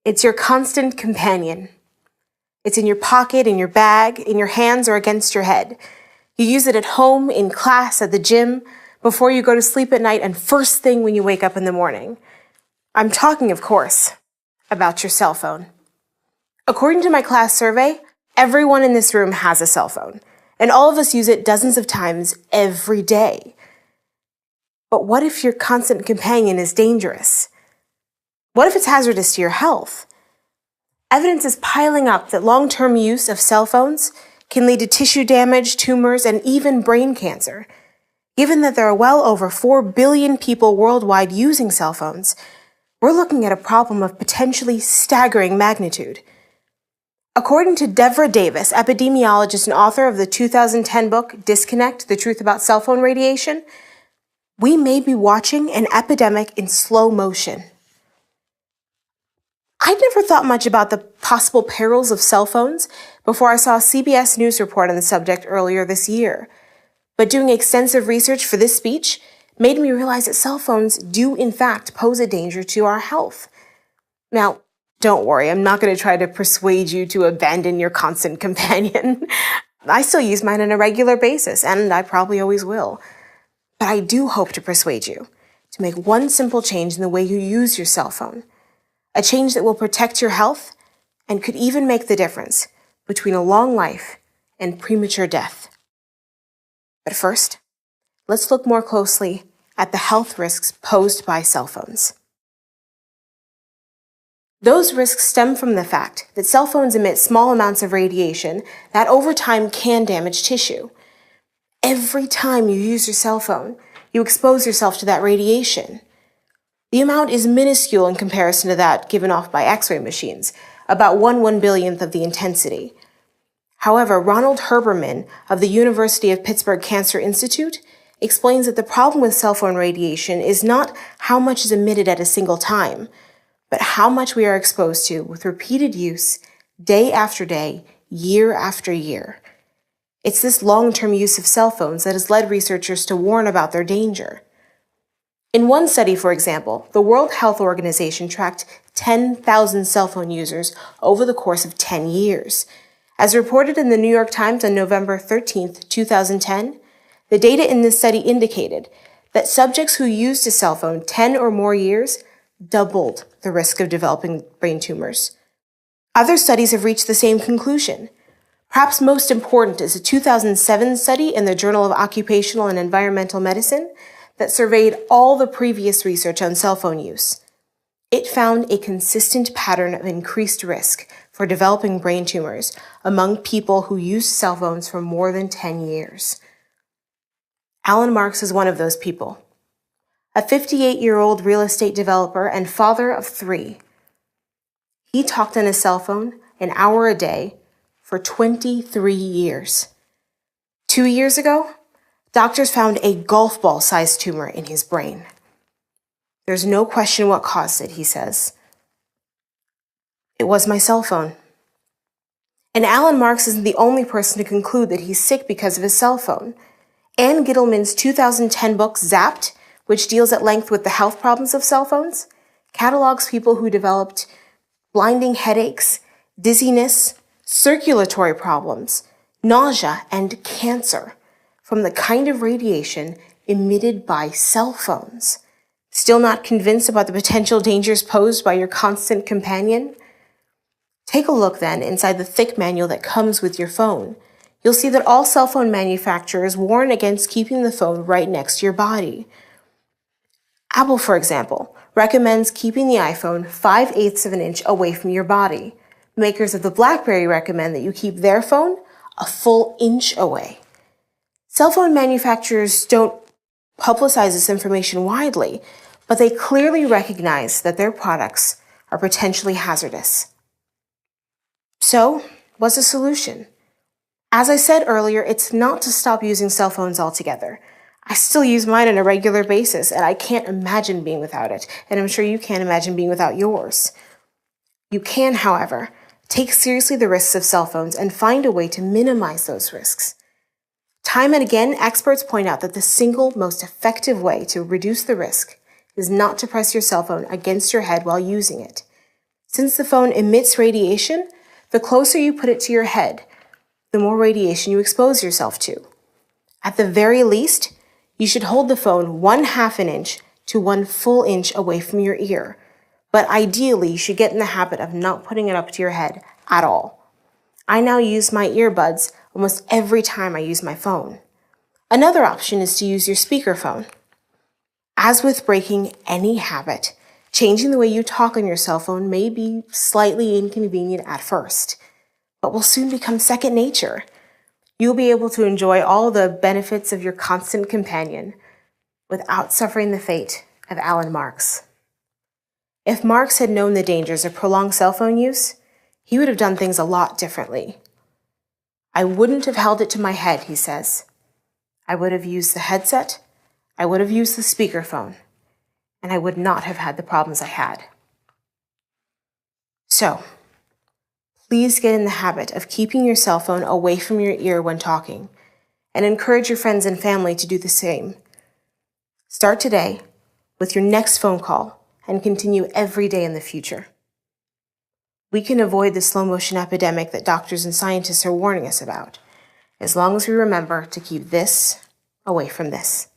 It's your constant companion. It's in your pocket, in your bag, in your hands, or against your head. You use it at home, in class, at the gym, before you go to sleep at night, and first thing when you wake up in the morning. I'm talking, of course, about your cell phone. According to my class survey, everyone in this room has a cell phone, and all of us use it dozens of times every day. But what if your constant companion is dangerous? What if it's hazardous to your health? Evidence is piling up that long-term use of cell phones can lead to tissue damage, tumors, and even brain cancer. Given that there are well over 4 billion people worldwide using cell phones, we're looking at a problem of potentially staggering magnitude. According to Devra Davis, epidemiologist and author of the 2010 book Disconnect: The Truth About Cell Phone Radiation, we may be watching an epidemic in slow motion. I'd never thought much about the possible perils of cell phones before I saw a CBS News report on the subject earlier this year. But doing extensive research for this speech made me realize that cell phones do in fact pose a danger to our health. Now, don't worry, I'm not going to try to persuade you to abandon your constant companion. I still use mine on a regular basis, and I probably always will. But I do hope to persuade you to make one simple change in the way you use your cell phone. A change that will protect your health and could even make the difference between a long life and premature death. But first, let's look more closely at the health risks posed by cell phones. Those risks stem from the fact that cell phones emit small amounts of radiation that over time can damage tissue. Every time you use your cell phone, you expose yourself to that radiation. The amount is minuscule in comparison to that given off by X-ray machines, about 1/1,000,000th of the intensity. However, Ronald Herbermann of the University of Pittsburgh Cancer Institute explains that the problem with cell phone radiation is not how much is emitted at a single time, but how much we are exposed to with repeated use, day after day, year after year. It's this long-term use of cell phones that has led researchers to warn about their danger. In one study, for example, the World Health Organization tracked 10,000 cell phone users over the course of 10 years. As reported in the New York Times on November 13, 2010, the data in this study indicated that subjects who used a cell phone 10 or more years doubled the risk of developing brain tumors. Other studies have reached the same conclusion. Perhaps most important is a 2007 study in the Journal of Occupational and Environmental Medicine that surveyed all the previous research on cell phone use. It found a consistent pattern of increased risk for developing brain tumors among people who used cell phones for more than 10 years. Alan Marks is one of those people. A 58-year-old real estate developer and father of 3. He talked on his cell phone an hour a day for 23 years. 2 years ago, doctors found a golf ball-sized tumor in his brain. There's no question what caused it, he says. It was my cell phone. And Alan Marks isn't the only person to conclude that he's sick because of his cell phone. Ann Gittleman's 2010 book, Zapped, which deals at length with the health problems of cell phones, catalogs people who developed blinding headaches, dizziness, circulatory problems, nausea, and cancer from the kind of radiation emitted by cell phones. Still not convinced about the potential dangers posed by your constant companion? Take a look then inside the thick manual that comes with your phone. You'll see that all cell phone manufacturers warn against keeping the phone right next to your body. Apple, for example, recommends keeping the iPhone 5/8 of an inch away from your body. Makers of the BlackBerry recommend that you keep their phone a full inch away. Cell phone manufacturers don't publicize this information widely, but they clearly recognize that their products are potentially hazardous. So, what's the solution? As I said earlier, it's not to stop using cell phones altogether. I still use mine on a regular basis, and I can't imagine being without it, and I'm sure you can't imagine being without yours. You can, however, take seriously the risks of cell phones and find a way to minimize those risks. Time and again, experts point out that the single most effective way to reduce the risk is not to press your cell phone against your head while using it. Since the phone emits radiation, the closer you put it to your head, the more radiation you expose yourself to. At the very least, you should hold the phone 1/2 an inch to 1 full inch away from your ear, but ideally you should get in the habit of not putting it up to your head at all. I now use my earbuds almost every time I use my phone. Another option is to use your speakerphone. As with breaking any habit, changing the way you talk on your cell phone may be slightly inconvenient at first, but will soon become second nature. You'll be able to enjoy all the benefits of your constant companion without suffering the fate of Alan Marks. If Marks had known the dangers of prolonged cell phone use, he would have done things a lot differently. I wouldn't have held it to my head, he says. I would have used the headset, I would have used the speakerphone, and I would not have had the problems I had. So, please get in the habit of keeping your cell phone away from your ear when talking, and encourage your friends and family to do the same. Start today with your next phone call and continue every day in the future. We can avoid the slow motion epidemic that doctors and scientists are warning us about, as long as we remember to keep this away from this.